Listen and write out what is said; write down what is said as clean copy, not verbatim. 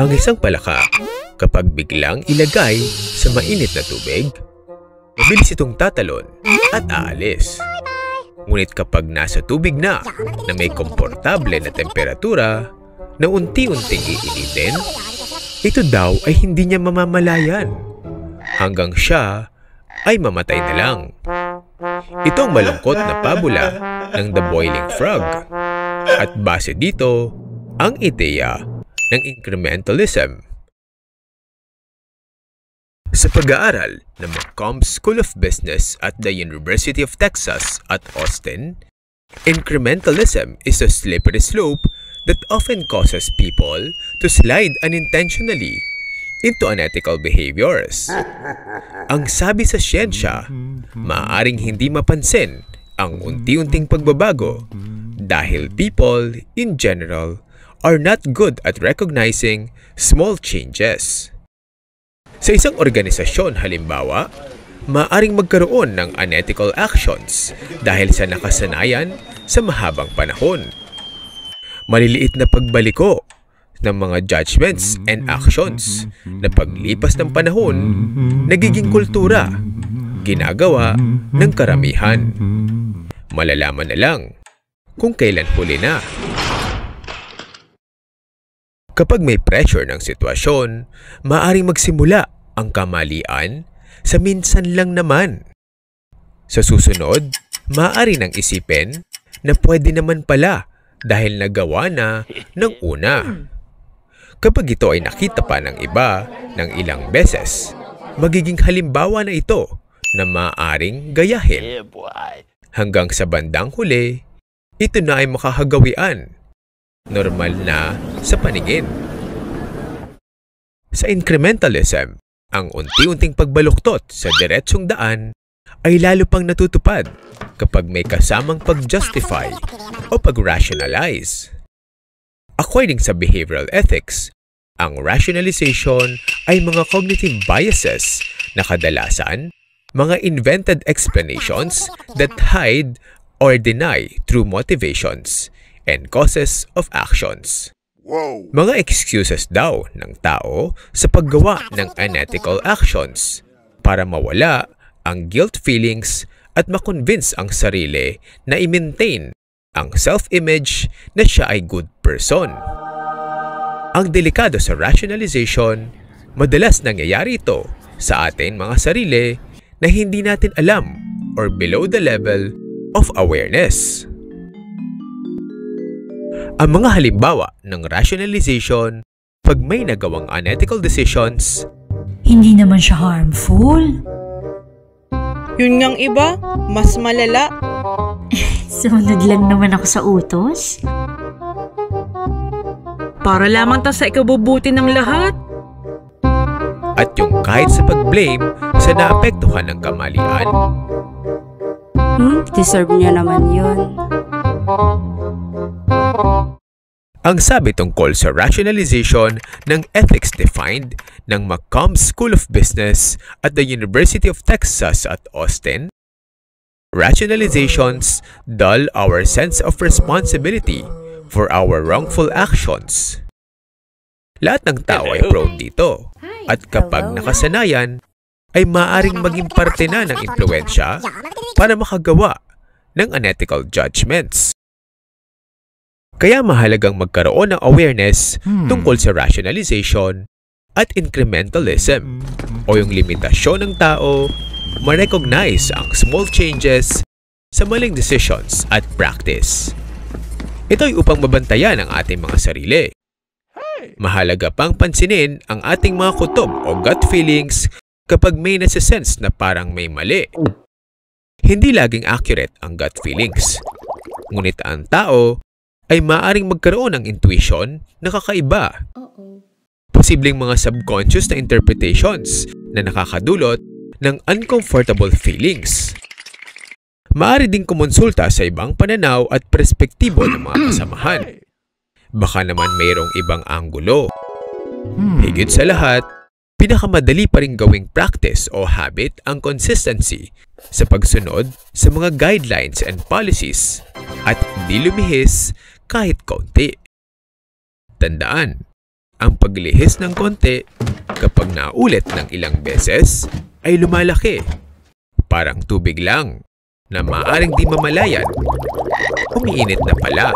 Ang isang palaka, kapag biglang ilagay sa mainit na tubig, mabilis itong tatalon at aalis. Ngunit kapag nasa tubig na may komportable na temperatura na unti-unting iinitin, ito daw ay hindi niya mamamalayan hanggang siya ay mamatay na lang. Ito ang malungkot na pabula ng The Boiling Frog at base dito ang ideya ng incrementalism. Sa pag-aaral ng McCombs School of Business at the University of Texas at Austin, incrementalism is a slippery slope that often causes people to slide unintentionally into unethical behaviors. Ang sabi sa siyensya, maaaring hindi mapansin ang unti-unting pagbabago dahil people in general are not good at recognizing small changes. Sa isang organisasyon halimbawa, maaaring magkaroon ng unethical actions dahil sa nakasanayan sa mahabang panahon. Maliliit na pagbaliko ng mga judgments and actions na paglipas ng panahon nagiging kultura, ginagawa ng karamihan. Malalaman na lang kung kailan huli na. Kapag may pressure ng sitwasyon, maaaring magsimula ang kamalian sa minsan lang naman. Sa susunod, maaari nang isipin na pwede naman pala dahil nagawa na ng una. Kapag ito ay nakita pa ng iba ng ilang beses, magiging halimbawa na ito na maaaring gayahin. Hanggang sa bandang huli, ito na ay makahagawian. Normal na sa paningin. Sa incrementalism, ang unti-unting pagbaluktot sa diretsong daan ay lalo pang natutupad kapag may kasamang pag-justify o pag-rationalize. According sa behavioral ethics, ang rationalization ay mga cognitive biases na kadalasan mga invented explanations that hide or deny true motivations and causes of actions. Mga excuses daw ng tao sa paggawa ng unethical actions para mawala ang guilt feelings at makonvince ang sarili na i-maintain ang self-image na siya ay good person. Ang delikado sa rationalization, madalas nangyayari ito sa ating mga sarili na hindi natin alam or below the level of awareness. Ang mga halimbawa ng rationalization pag may nagawang unethical decisions, hindi naman siya harmful. Yun ngang iba, mas malala. Sumunod lang naman ako sa utos. Para lamang ta sa ikabubuti ng lahat. At yung kahit sa pag-blame sa naapektuhan ng kamalian. Deserve niya naman yun. Ang sabi tungkol sa rationalization ng ethics defined ng McCombs School of Business at the University of Texas at Austin, rationalizations dull our sense of responsibility for our wrongful actions. Lahat ng tao ay prone dito at kapag nakasanayan ay maaaring maging parte na ng impluwensya para makagawa ng unethical judgments. Kaya mahalagang magkaroon ng awareness tungkol sa rationalization at incrementalism o yung limitasyon ng tao ma-recognize ang small changes sa maling decisions at practice. Ito ay upang mabantayan ang ating mga sarili. Mahalaga pang pansinin ang ating mga kutob o gut feelings kapag may nasa-sense na parang may mali. Hindi laging accurate ang gut feelings. Ngunit ang tao ay maaaring magkaroon ng intuition na kakaiba. Posibleng mga subconscious na interpretations na nakakadulot ng uncomfortable feelings. Maaari ding kumonsulta sa ibang pananaw at perspektibo ng mga kasamahan. Baka naman mayroong ibang anggulo. Higit sa lahat, pinakamadali pa rin gawing practice o habit ang consistency sa pagsunod sa mga guidelines and policies at hindi lumihis kahit kaunti. Tandaan, ang paglihis ng konti kapag naulit ng ilang beses ay lumalaki. Parang tubig lang na maaaring di mamalayan. Umiinit na pala.